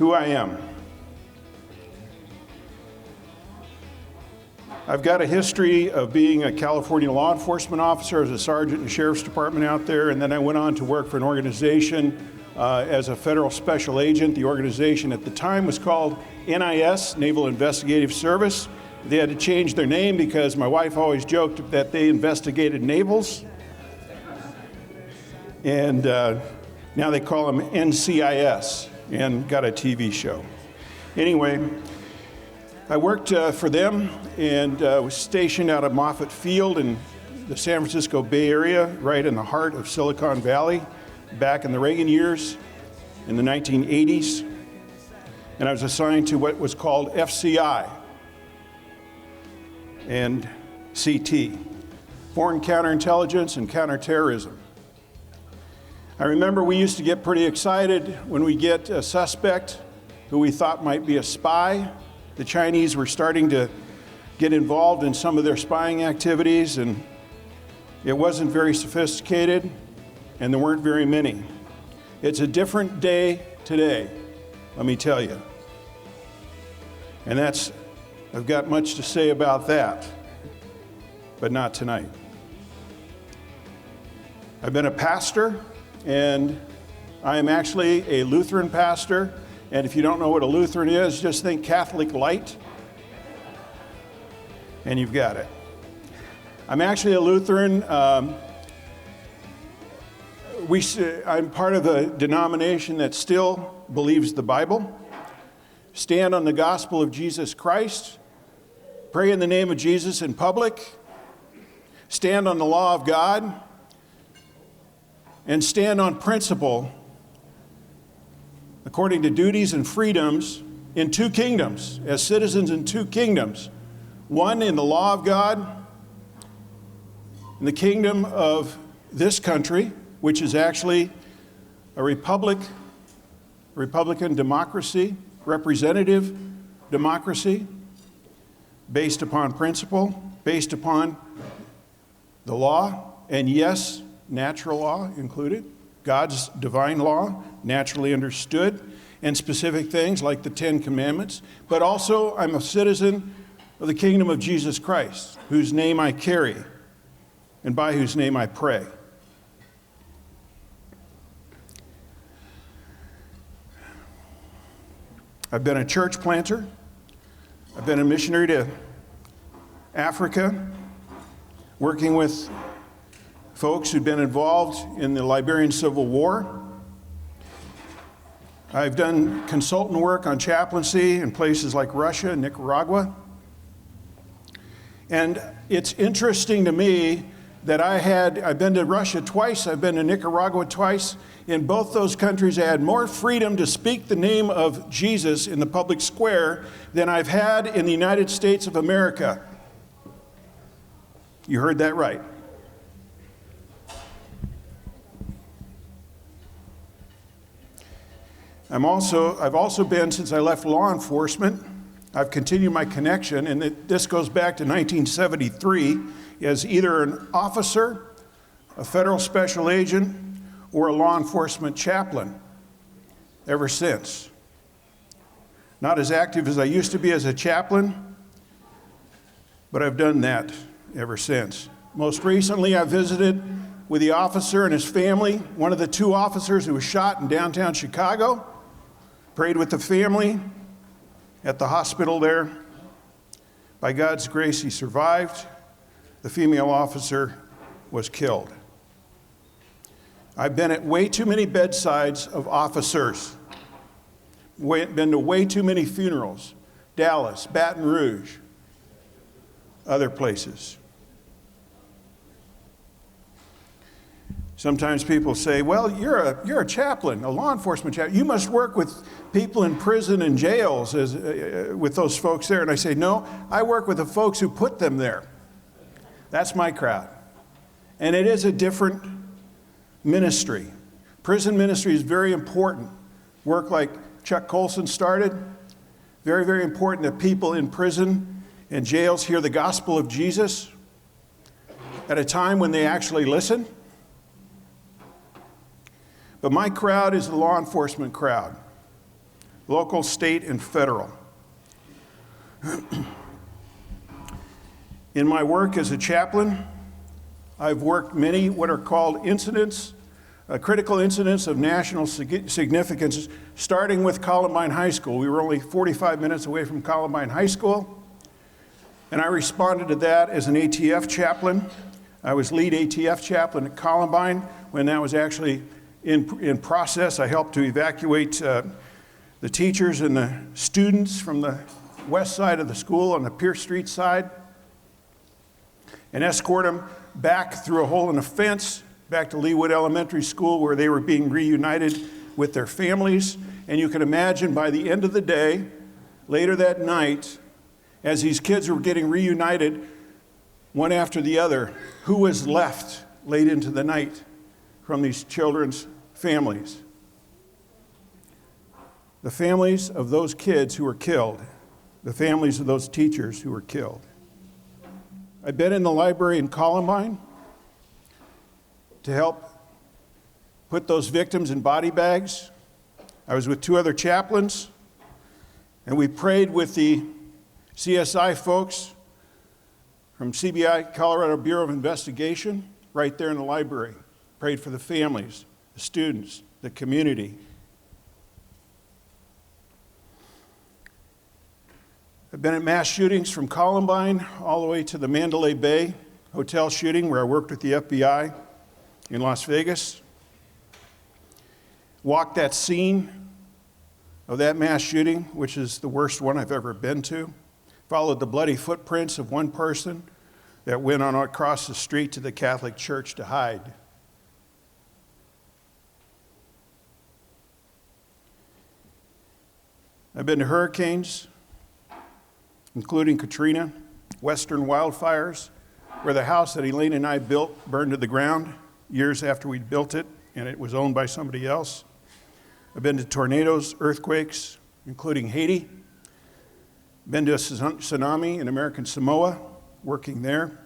who I am. I've got a history of being a California law enforcement officer as a sergeant in the sheriff's department out there, and then I went on to work for an organization as a federal special agent. The organization at the time was called NIS, Naval Investigative Service. They had to change their name because my wife always joked that they investigated navals. And now they call them NCIS, and got a TV show. Anyway, I worked for them and was stationed out of Moffett Field in the San Francisco Bay Area, right in the heart of Silicon Valley, back in the Reagan years in the 1980s. And I was assigned to what was called FCI and CT, Foreign Counterintelligence and Counterterrorism. I remember we used to get pretty excited when we get a suspect who we thought might be a spy. The Chinese were starting to get involved in some of their spying activities, and it wasn't very sophisticated, and there weren't very many. It's a different day today, let me tell you. And I've got much to say about that, but not tonight. I've been a pastor, and I am actually a Lutheran pastor. And if you don't know what a Lutheran is, just think Catholic light, and you've got it. I'm actually a Lutheran. I'm part of a denomination that still believes the Bible, stand on the gospel of Jesus Christ, pray in the name of Jesus in public, stand on the law of God, and stand on principle according to duties and freedoms in two kingdoms, as citizens in two kingdoms. One in the law of God, in the kingdom of this country, which is actually a republican democracy, representative democracy, based upon principle, based upon the law, and yes, natural law included, God's divine law, naturally understood, and specific things like the Ten Commandments. But also, I'm a citizen of the kingdom of Jesus Christ, whose name I carry, and by whose name I pray. I've been a church planter. I've been a missionary to Africa, working with folks who've been involved in the Liberian Civil War. I've done consultant work on chaplaincy in places like Russia and Nicaragua. And it's interesting to me that I've been to Russia twice, I've been to Nicaragua twice. In both those countries, I had more freedom to speak the name of Jesus in the public square than I've had in the United States of America. You heard that right. I've also been, since I left law enforcement, I've continued my connection, and this goes back to 1973, as either an officer, a federal special agent, or a law enforcement chaplain ever since. Not as active as I used to be as a chaplain, but I've done that ever since. Most recently, I visited with the officer and his family, one of the two officers who was shot in downtown Chicago. Prayed with the family at the hospital there. By God's grace, he survived. The female officer was killed. I've been at way too many bedsides of officers. Been to way too many funerals. Dallas, Baton Rouge, other places. Sometimes people say, well, you're a chaplain, a law enforcement chaplain. You must work with people in prison and jails with those folks there. And I say, no, I work with the folks who put them there. That's my crowd. And it is a different ministry. Prison ministry is very important. Work like Chuck Colson started. Very, very important that people in prison and jails hear the gospel of Jesus at a time when they actually listen. But my crowd is the law enforcement crowd. local, state, and federal. In my work as a chaplain, I've worked many what are called incidents, critical incidents of national significance, starting with Columbine High School. We were only 45 minutes away from Columbine High School, and I responded to that as an ATF chaplain. I was lead ATF chaplain at Columbine when that was actually in process. I helped to evacuate the teachers and the students from the west side of the school on the Pierce Street side and escort them back through a hole in a fence back to Leawood Elementary School, where they were being reunited with their families. And you can imagine by the end of the day, later that night, as these kids were getting reunited one after the other, who was left late into the night from these children's families? The families of those kids who were killed, the families of those teachers who were killed. I've been in the library in Columbine to help put those victims in body bags. I was with 2 other chaplains, and we prayed with the CSI folks from CBI, Colorado Bureau of Investigation, right there in the library. Prayed for the families, the students, the community. I've been at mass shootings from Columbine all the way to the Mandalay Bay hotel shooting, where I worked with the FBI in Las Vegas. Walked that scene of that mass shooting, which is the worst one I've ever been to. Followed the bloody footprints of one person that went on across the street to the Catholic Church to hide. I've been to hurricanes, including Katrina, western wildfires, where the house that Elaine and I built burned to the ground years after we'd built it, and it was owned by somebody else. I've been to tornadoes, earthquakes, including Haiti. Been to a tsunami in American Samoa, working there.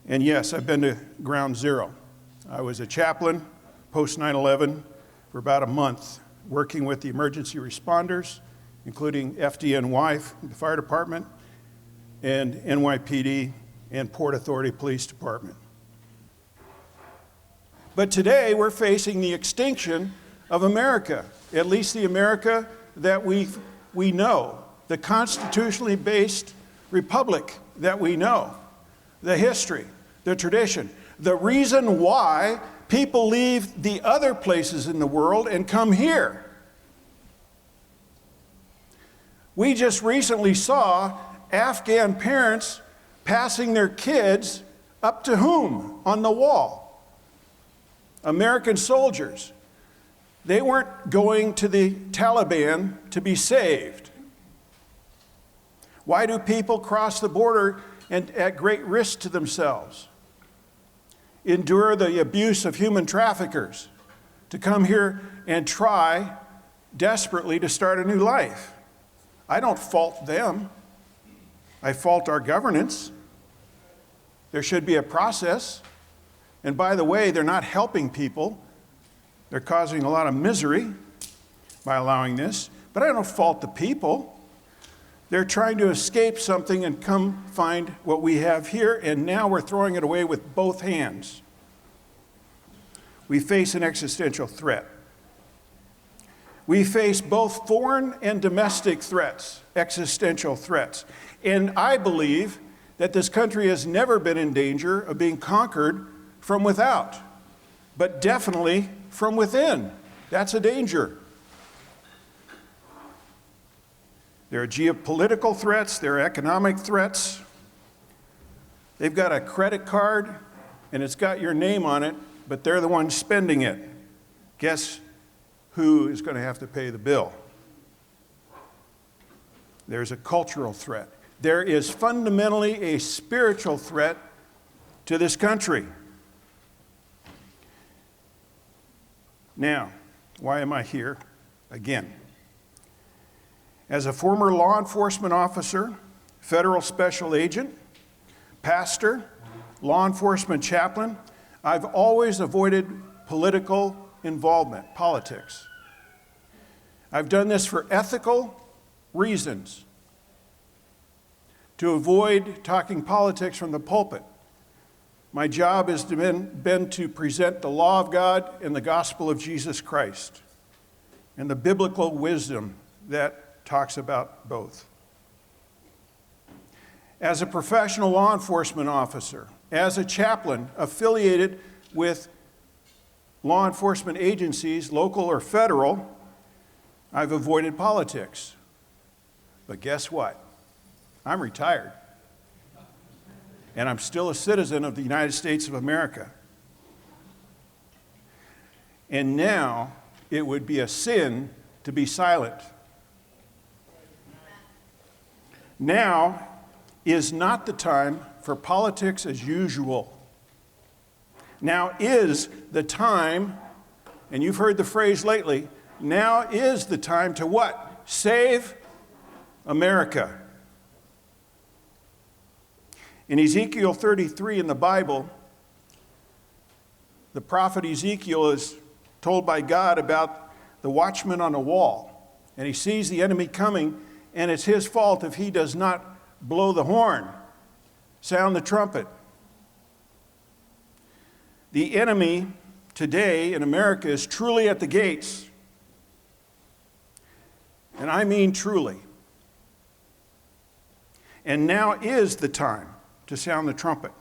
And yes, I've been to Ground Zero. I was a chaplain post 9/11 for about a month, working with the emergency responders, including FDNY, the fire department, and NYPD and Port Authority Police Department. But today we're facing the extinction of America, at least the America that we know, the constitutionally based republic that we know, the history, the tradition, the reason why people leave the other places in the world and come here. We just recently saw Afghan parents passing their kids up to whom on the wall? American soldiers. They weren't going to the Taliban to be saved. Why do people cross the border and at great risk to themselves endure the abuse of human traffickers to come here and try desperately to start a new life? I don't fault them. I fault our governance. There should be a process. And by the way, they're not helping people. They're causing a lot of misery by allowing this. But I don't fault the people. They're trying to escape something and come find what we have here, and now we're throwing it away with both hands. We face an existential threat. We face both foreign and domestic threats, existential threats. And I believe that this country has never been in danger of being conquered from without, but definitely from within. That's a danger. There are geopolitical threats, there are economic threats. They've got a credit card and it's got your name on it, but they're the ones spending it. Guess who is going to have to pay the bill? There's a cultural threat. There is fundamentally a spiritual threat to this country. Now, why am I here again? As a former law enforcement officer, federal special agent, pastor, law enforcement chaplain, I've always avoided political involvement, politics. I've done this for ethical reasons, to avoid talking politics from the pulpit. My job has been to present the law of God and the gospel of Jesus Christ and the biblical wisdom that talks about both. As a professional law enforcement officer, as a chaplain affiliated with law enforcement agencies, local or federal, I've avoided politics. But guess what? I'm retired. And I'm still a citizen of the United States of America. And now it would be a sin to be silent. Now is not the time for politics as usual. Now is the time, and you've heard the phrase lately, now is the time to what? Save America. In Ezekiel 33 in the Bible, the prophet Ezekiel is told by God about the watchman on a wall. And he sees the enemy coming, and it's his fault if he does not blow the horn, sound the trumpet. The enemy today in America is truly at the gates. And I mean truly. And now is the time to sound the trumpet.